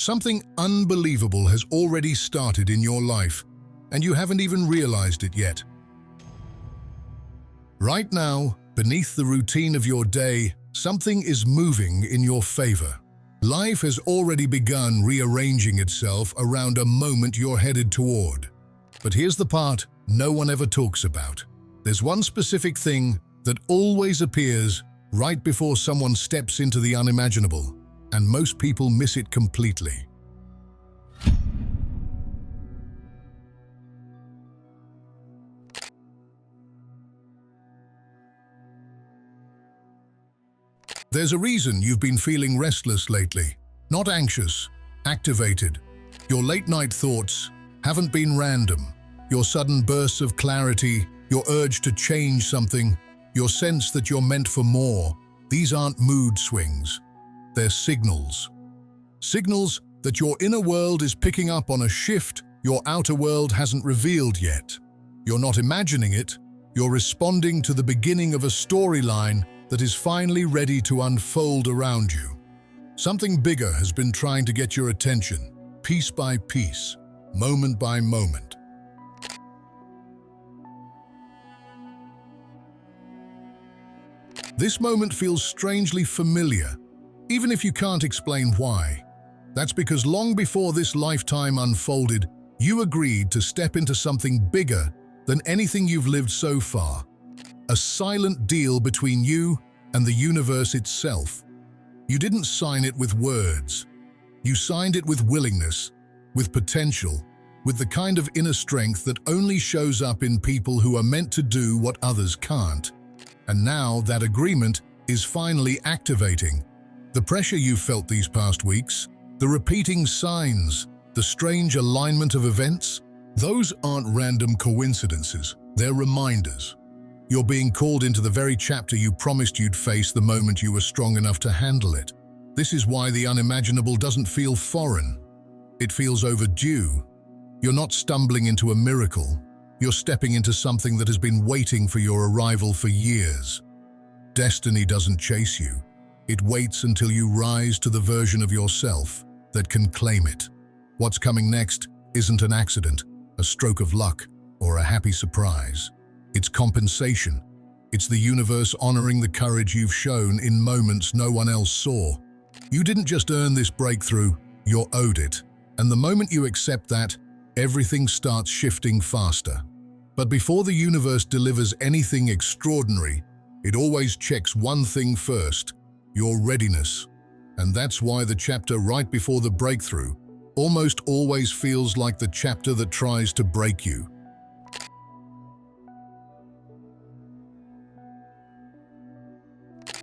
Something unbelievable has already started in your life, and you haven't even realized it yet. Right now, beneath the routine of your day, something is moving in your favor. Life has already begun rearranging itself around a moment you're headed toward. But here's the part no one ever talks about. There's one specific thing that always appears right before someone steps into the unimaginable, and most people miss it completely. There's a reason you've been feeling restless lately. Not anxious, activated. Your late-night thoughts haven't been random. Your sudden bursts of clarity, your urge to change something, your sense that you're meant for more, these aren't mood swings. They're signals. Signals that your inner world is picking up on a shift your outer world hasn't revealed yet. You're not imagining it, you're responding to the beginning of a storyline that is finally ready to unfold around you. Something bigger has been trying to get your attention, piece by piece, moment by moment. This moment feels strangely familiar, even if you can't explain why. That's because long before this lifetime unfolded, you agreed to step into something bigger than anything you've lived so far. A silent deal between you and the universe itself. You didn't sign it with words. You signed it with willingness, with potential, with the kind of inner strength that only shows up in people who are meant to do what others can't. And now that agreement is finally activating. The pressure you've felt these past weeks, the repeating signs, the strange alignment of events, those aren't random coincidences, they're reminders. You're being called into the very chapter you promised you'd face the moment you were strong enough to handle it. This is why the unimaginable doesn't feel foreign. It feels overdue. You're not stumbling into a miracle. You're stepping into something that has been waiting for your arrival for years. Destiny doesn't chase you. It waits until you rise to the version of yourself that can claim it. What's coming next isn't an accident, a stroke of luck, or a happy surprise. It's compensation. It's the universe honoring the courage you've shown in moments no one else saw. You didn't just earn this breakthrough, you're owed it. And the moment you accept that, everything starts shifting faster. But before the universe delivers anything extraordinary, it always checks one thing first: your readiness. And that's why the chapter right before the breakthrough almost always feels like the chapter that tries to break you.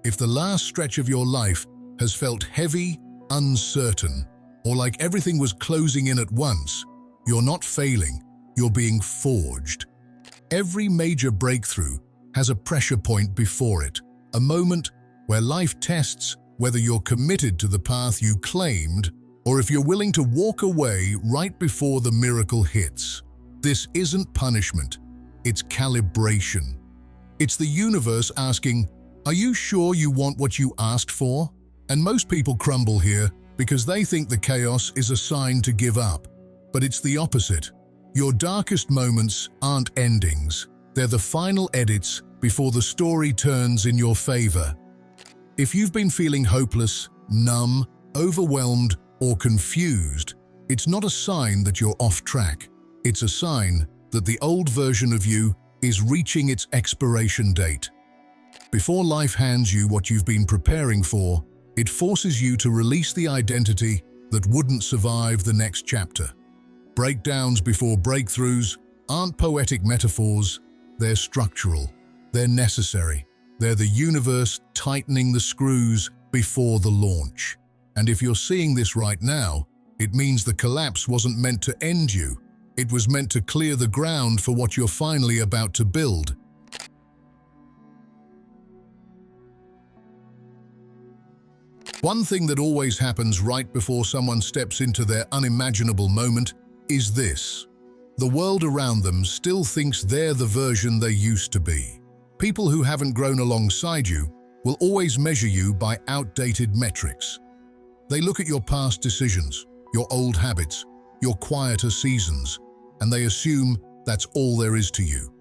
If the last stretch of your life has felt heavy, uncertain, or like everything was closing in at once, you're not failing, you're being forged. Every major breakthrough has a pressure point before it, a moment where life tests whether you're committed to the path you claimed or if you're willing to walk away right before the miracle hits. This isn't punishment, it's calibration. It's the universe asking, "Are you sure you want what you asked for?" And most people crumble here because they think the chaos is a sign to give up. But it's the opposite. Your darkest moments aren't endings. They're the final edits before the story turns in your favor. If you've been feeling hopeless, numb, overwhelmed, or confused, it's not a sign that you're off track. It's a sign that the old version of you is reaching its expiration date. Before life hands you what you've been preparing for, it forces you to release the identity that wouldn't survive the next chapter. Breakdowns before breakthroughs aren't poetic metaphors, they're structural, they're necessary. They're the universe tightening the screws before the launch. And if you're seeing this right now, it means the collapse wasn't meant to end you. It was meant to clear the ground for what you're finally about to build. One thing that always happens right before someone steps into their unimaginable moment is this. The world around them still thinks they're the version they used to be. People who haven't grown alongside you will always measure you by outdated metrics. They look at your past decisions, your old habits, your quieter seasons, and they assume that's all there is to you.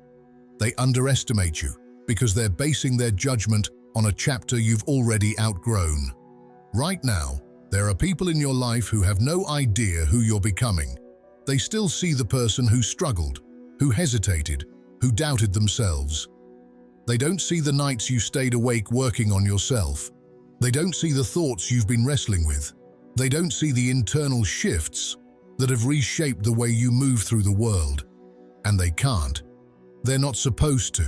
They underestimate you because they're basing their judgment on a chapter you've already outgrown. Right now, there are people in your life who have no idea who you're becoming. They still see the person who struggled, who hesitated, who doubted themselves. They don't see the nights you stayed awake working on yourself. They don't see the thoughts you've been wrestling with. They don't see the internal shifts that have reshaped the way you move through the world. And they can't. They're not supposed to.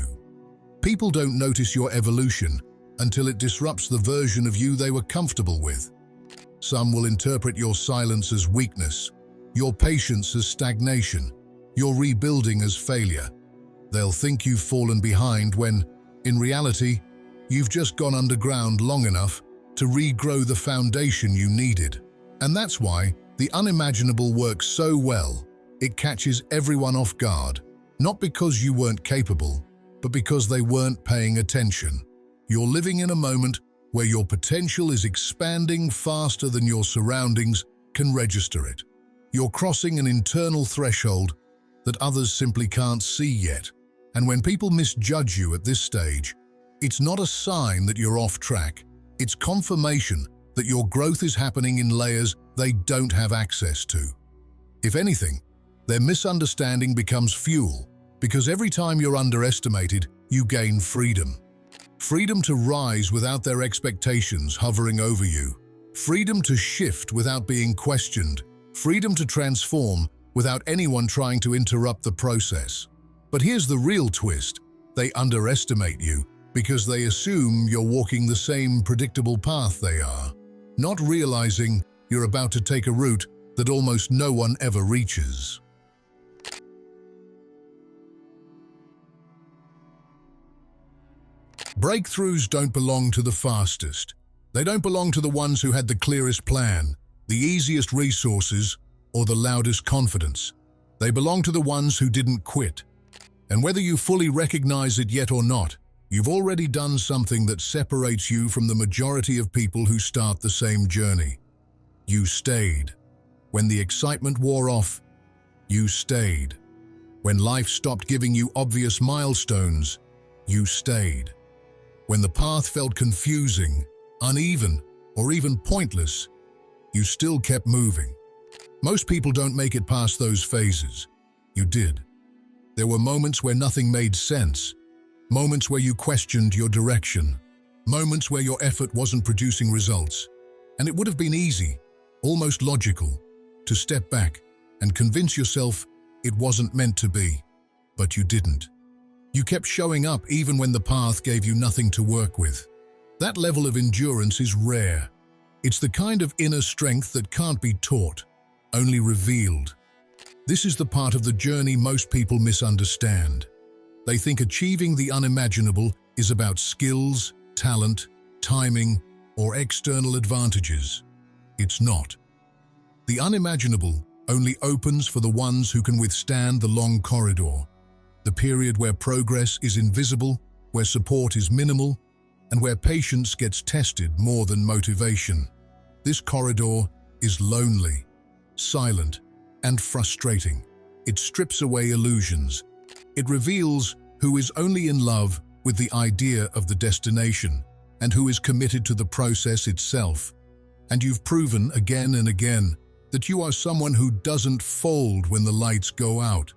People don't notice your evolution until it disrupts the version of you they were comfortable with. Some will interpret your silence as weakness, your patience as stagnation, your rebuilding as failure. They'll think you've fallen behind when, in reality, you've just gone underground long enough to regrow the foundation you needed. And that's why the unimaginable works so well. It catches everyone off guard, not because you weren't capable, but because they weren't paying attention. You're living in a moment where your potential is expanding faster than your surroundings can register it. You're crossing an internal threshold that others simply can't see yet. And when people misjudge you at this stage, it's not a sign that you're off track. It's confirmation that your growth is happening in layers they don't have access to. If anything, their misunderstanding becomes fuel, because every time you're underestimated, you gain freedom. Freedom to rise without their expectations hovering over you. Freedom to shift without being questioned. Freedom to transform without anyone trying to interrupt the process. But here's the real twist. They underestimate you because they assume you're walking the same predictable path they are, not realizing you're about to take a route that almost no one ever reaches. Breakthroughs don't belong to the fastest. They don't belong to the ones who had the clearest plan, the easiest resources, or the loudest confidence. They belong to the ones who didn't quit. And whether you fully recognize it yet or not, you've already done something that separates you from the majority of people who start the same journey. You stayed. When the excitement wore off, you stayed. When life stopped giving you obvious milestones, you stayed. When the path felt confusing, uneven, or even pointless, you still kept moving. Most people don't make it past those phases. You did. There were moments where nothing made sense, moments where you questioned your direction, moments where your effort wasn't producing results. And it would have been easy, almost logical, to step back and convince yourself it wasn't meant to be. But you didn't. You kept showing up even when the path gave you nothing to work with. That level of endurance is rare. It's the kind of inner strength that can't be taught, only revealed. This is the part of the journey most people misunderstand. They think achieving the unimaginable is about skills, talent, timing, or external advantages. It's not. The unimaginable only opens for the ones who can withstand the long corridor, the period where progress is invisible, where support is minimal, and where patience gets tested more than motivation. This corridor is lonely, silent, and frustrating. It strips away illusions. It reveals who is only in love with the idea of the destination and who is committed to the process itself. And you've proven again and again that you are someone who doesn't fold when the lights go out.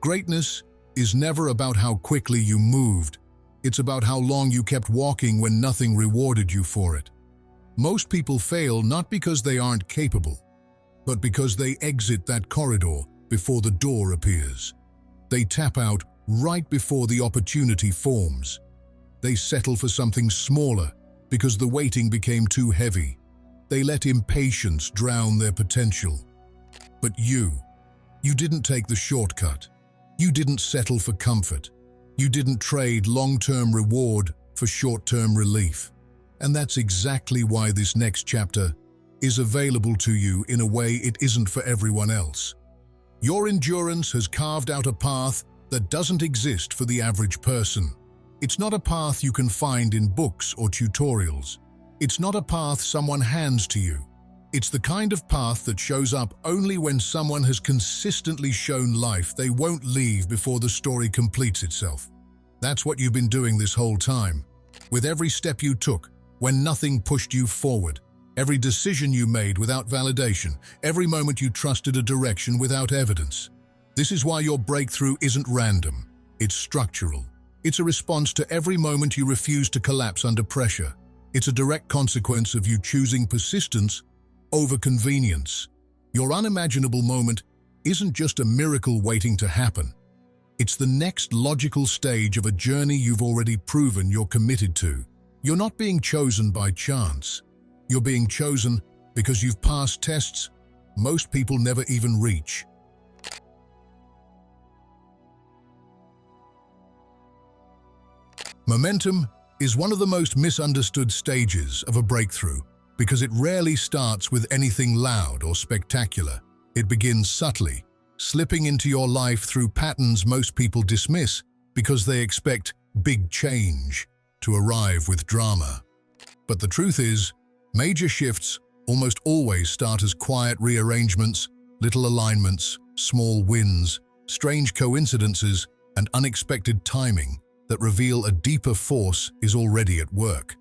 Greatness is never about how quickly you moved. It's about how long you kept walking when nothing rewarded you for it. Most people fail not because they aren't capable, but because they exit that corridor before the door appears. They tap out right before the opportunity forms. They settle for something smaller because the waiting became too heavy. They let impatience drown their potential. But you didn't take the shortcut. You didn't settle for comfort. You didn't trade long-term reward for short-term relief. And that's exactly why this next chapter is available to you in a way it isn't for everyone else. Your endurance has carved out a path that doesn't exist for the average person. It's not a path you can find in books or tutorials. It's not a path someone hands to you. It's the kind of path that shows up only when someone has consistently shown life they won't leave before the story completes itself. That's what you've been doing this whole time. With every step you took, when nothing pushed you forward, every decision you made without validation, every moment you trusted a direction without evidence. This is why your breakthrough isn't random. It's structural. It's a response to every moment you refuse to collapse under pressure. It's a direct consequence of you choosing persistence over convenience. Your unimaginable moment isn't just a miracle waiting to happen. It's the next logical stage of a journey you've already proven you're committed to. You're not being chosen by chance. You're being chosen because you've passed tests most people never even reach. Momentum is one of the most misunderstood stages of a breakthrough because it rarely starts with anything loud or spectacular. It begins subtly, slipping into your life through patterns most people dismiss because they expect big change to arrive with drama. But the truth is, major shifts almost always start as quiet rearrangements, little alignments, small wins, strange coincidences, and unexpected timing that reveal a deeper force is already at work.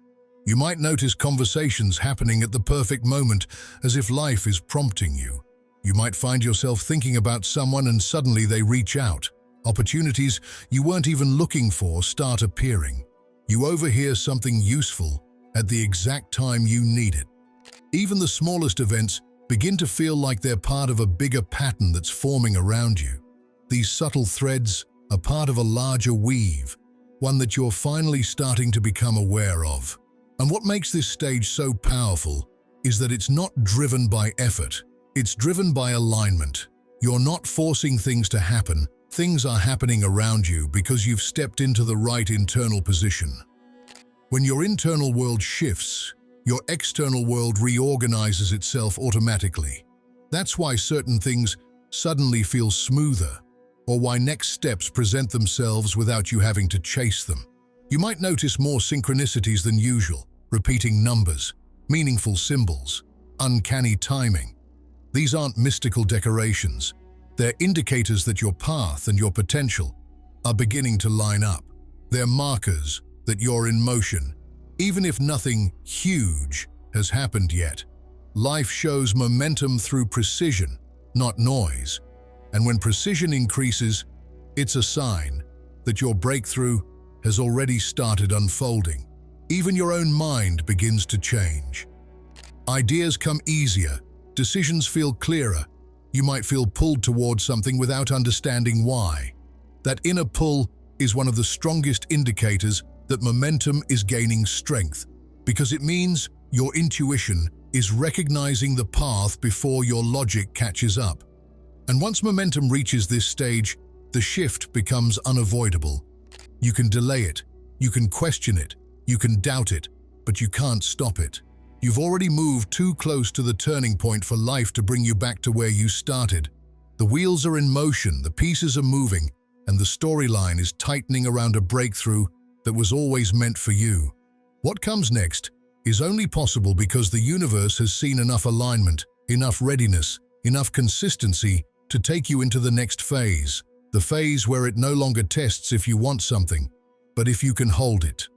You might notice conversations happening at the perfect moment, as if life is prompting you. You might find yourself thinking about someone and suddenly they reach out. Opportunities you weren't even looking for start appearing. You overhear something useful at the exact time you need it. Even the smallest events begin to feel like they're part of a bigger pattern that's forming around you. These subtle threads are part of a larger weave, one that you're finally starting to become aware of. And what makes this stage so powerful is that it's not driven by effort. It's driven by alignment. You're not forcing things to happen. Things are happening around you because you've stepped into the right internal position. When your internal world shifts, your external world reorganizes itself automatically. That's why certain things suddenly feel smoother, or why next steps present themselves without you having to chase them. You might notice more synchronicities than usual, repeating numbers, meaningful symbols, uncanny timing. These aren't mystical decorations. They're indicators that your path and your potential are beginning to line up. They're markers that you're in motion, even if nothing huge has happened yet. Life shows momentum through precision, not noise. And when precision increases, it's a sign that your breakthrough has already started unfolding. Even your own mind begins to change. Ideas come easier, decisions feel clearer. You might feel pulled towards something without understanding why. That inner pull is one of the strongest indicators that momentum is gaining strength, because it means your intuition is recognizing the path before your logic catches up. And once momentum reaches this stage, the shift becomes unavoidable. You can delay it, you can question it, you can doubt it, but you can't stop it. You've already moved too close to the turning point for life to bring you back to where you started. The wheels are in motion, the pieces are moving, and the storyline is tightening around a breakthrough that was always meant for you. What comes next is only possible because the universe has seen enough alignment, enough readiness, enough consistency to take you into the next phase, the phase where it no longer tests if you want something, but if you can hold it.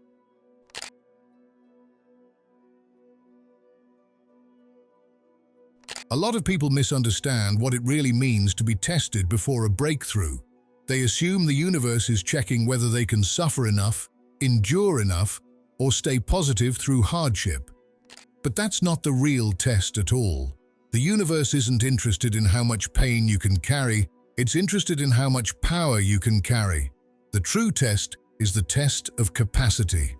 A lot of people misunderstand what it really means to be tested before a breakthrough. They assume the universe is checking whether they can suffer enough, endure enough, or stay positive through hardship. But that's not the real test at all. The universe isn't interested in how much pain you can carry, it's interested in how much power you can carry. The true test is the test of capacity.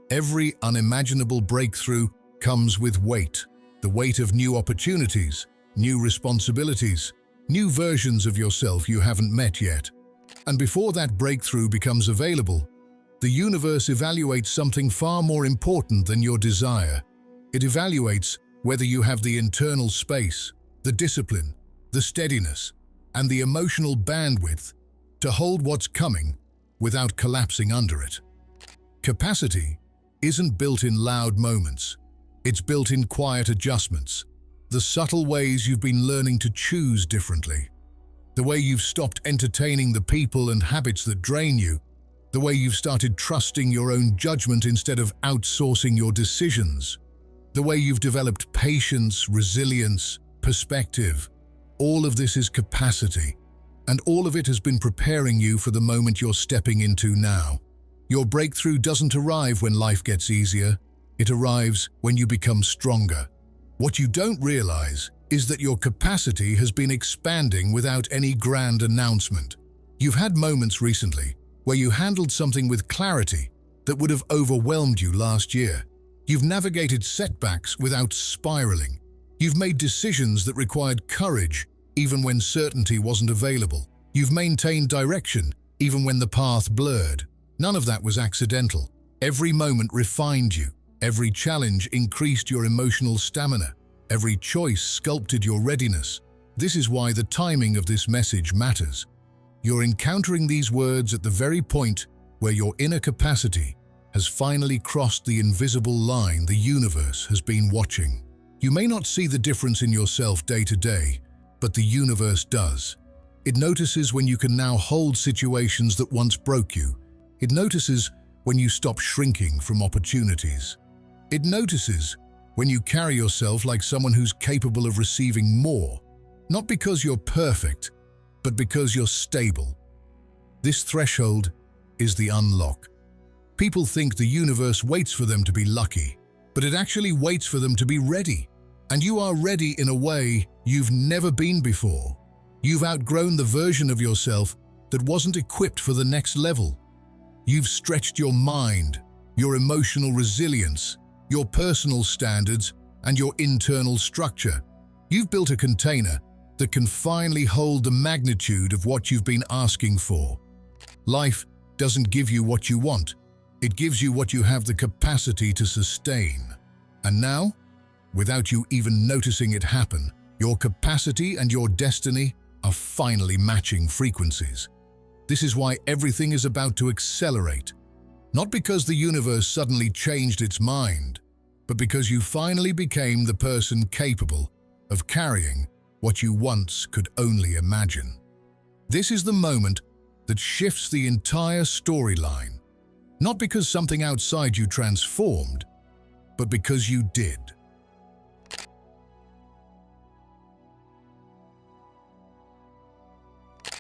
Every unimaginable breakthrough comes with weight. The weight of new opportunities, new responsibilities, new versions of yourself you haven't met yet. And before that breakthrough becomes available, the universe evaluates something far more important than your desire. It evaluates whether you have the internal space, the discipline, the steadiness, and the emotional bandwidth to hold what's coming without collapsing under it. Capacity isn't built in loud moments. It's built in quiet adjustments. the subtle ways you've been learning to choose differently. The way you've stopped entertaining the people and habits that drain you. The way you've started trusting your own judgment instead of outsourcing your decisions. The way you've developed patience, resilience, perspective. All of this is capacity, and all of it has been preparing you for the moment you're stepping into now. Your breakthrough doesn't arrive when life gets easier. It arrives when you become stronger. What you don't realize is that your capacity has been expanding without any grand announcement. You've had moments recently where you handled something with clarity that would have overwhelmed you last year. You've navigated setbacks without spiraling. You've made decisions that required courage even when certainty wasn't available. You've maintained direction even when the path blurred. None of that was accidental. Every moment refined you. Every challenge increased your emotional stamina. Every choice sculpted your readiness. This is why the timing of this message matters. You're encountering these words at the very point where your inner capacity has finally crossed the invisible line the universe has been watching. You may not see the difference in yourself day to day, but the universe does. It notices when you can now hold situations that once broke you. It notices when you stop shrinking from opportunities. It notices when you carry yourself like someone who's capable of receiving more, not because you're perfect, but because you're stable. This threshold is the unlock. People think the universe waits for them to be lucky, but it actually waits for them to be ready. And you are ready in a way you've never been before. You've outgrown the version of yourself that wasn't equipped for the next level. You've stretched your mind, your emotional resilience, your personal standards, and your internal structure. You've built a container that can finally hold the magnitude of what you've been asking for. Life doesn't give you what you want. It gives you what you have the capacity to sustain. And now, without you even noticing it happen, your capacity and your destiny are finally matching frequencies. This is why everything is about to accelerate. Not because the universe suddenly changed its mind, but because you finally became the person capable of carrying what you once could only imagine. This is the moment that shifts the entire storyline, not because something outside you transformed, but because you did.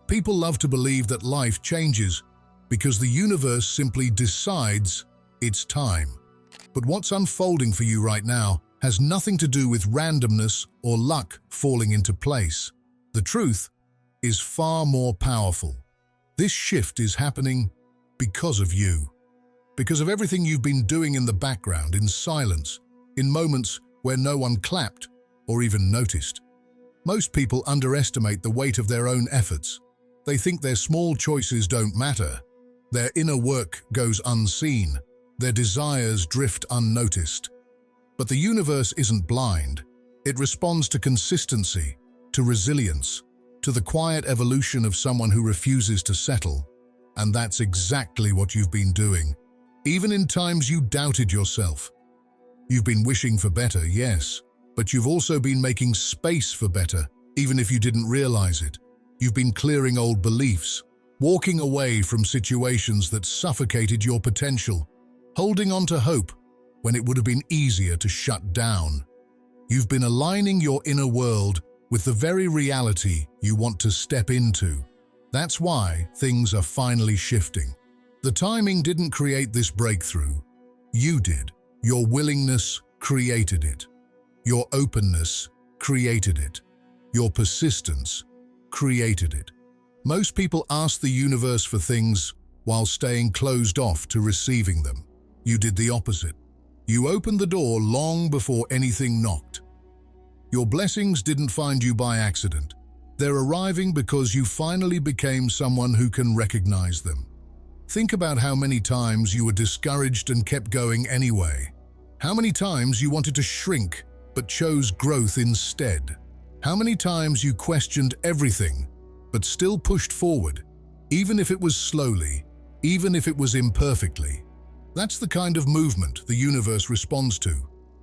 People love to believe that life changes because the universe simply decides it's time. But what's unfolding for you right now has nothing to do with randomness or luck falling into place. The truth is far more powerful. This shift is happening because of you. Because of everything you've been doing in the background, in silence, in moments where no one clapped or even noticed. Most people underestimate the weight of their own efforts. They think their small choices don't matter. Their inner work goes unseen. Their desires drift unnoticed. But the universe isn't blind. It responds to consistency, to resilience, to the quiet evolution of someone who refuses to settle. And that's exactly what you've been doing. Even in times you doubted yourself. You've been wishing for better, yes, but you've also been making space for better, even if you didn't realize it. You've been clearing old beliefs, walking away from situations that suffocated your potential, holding on to hope when it would have been easier to shut down. You've been aligning your inner world with the very reality you want to step into. That's why things are finally shifting. The timing didn't create this breakthrough. You did. Your willingness created it. Your openness created it. Your persistence created it. Most people ask the universe for things while staying closed off to receiving them. You did the opposite. You opened the door long before anything knocked. Your blessings didn't find you by accident. They're arriving because you finally became someone who can recognize them. Think about how many times you were discouraged and kept going anyway. How many times you wanted to shrink but chose growth instead. How many times you questioned everything but still pushed forward, even if it was slowly, even if it was imperfectly. That's the kind of movement the universe responds to.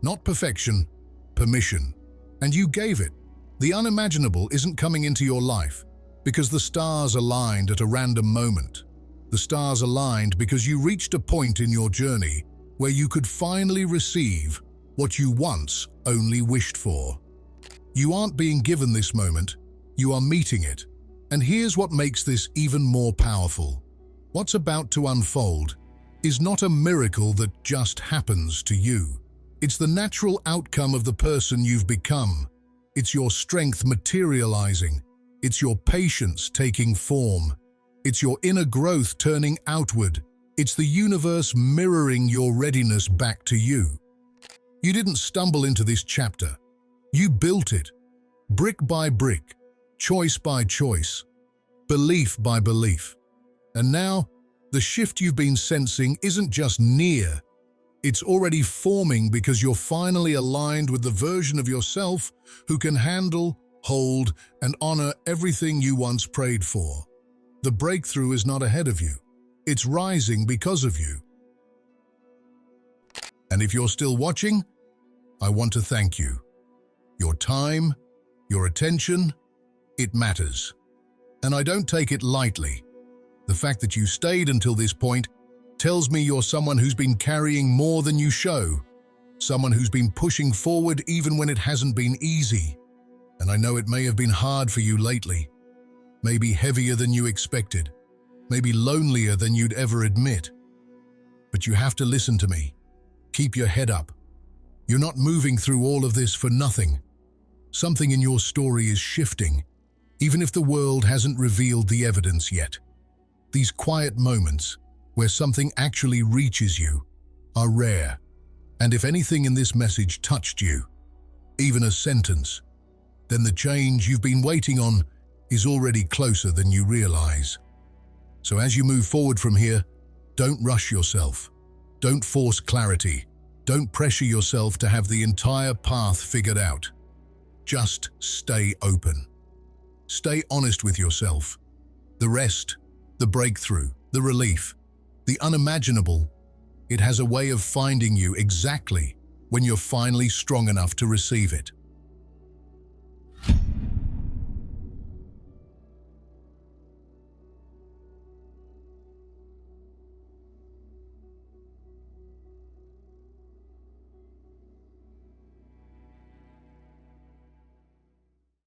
Not perfection, permission. And you gave it. The unimaginable isn't coming into your life because the stars aligned at a random moment. The stars aligned because you reached a point in your journey where you could finally receive what you once only wished for. You aren't being given this moment, you are meeting it. And here's what makes this even more powerful. What's about to unfold is not a miracle that just happens to you. It's the natural outcome of the person you've become. It's your strength materializing. It's your patience taking form. It's your inner growth turning outward. It's the universe mirroring your readiness back to you. You didn't stumble into this chapter. You built it, brick by brick, choice by choice, belief by belief. And now, the shift you've been sensing isn't just near, it's already forming because you're finally aligned with the version of yourself who can handle, hold, and honor everything you once prayed for. The breakthrough is not ahead of you. It's rising because of you. And if you're still watching, I want to thank you. Your time, your attention, it matters. And I don't take it lightly. The fact that you stayed until this point tells me you're someone who's been carrying more than you show, someone who's been pushing forward even when it hasn't been easy. And I know it may have been hard for you lately, maybe heavier than you expected, maybe lonelier than you'd ever admit. But you have to listen to me. Keep your head up. You're not moving through all of this for nothing. Something in your story is shifting, even if the world hasn't revealed the evidence yet. These quiet moments, where something actually reaches you, are rare. And if anything in this message touched you, even a sentence, then the change you've been waiting on is already closer than you realize. So as you move forward from here, don't rush yourself. Don't force clarity. Don't pressure yourself to have the entire path figured out. Just stay open. Stay honest with yourself. The rest, the breakthrough, the relief, the unimaginable, it has a way of finding you exactly when you're finally strong enough to receive it.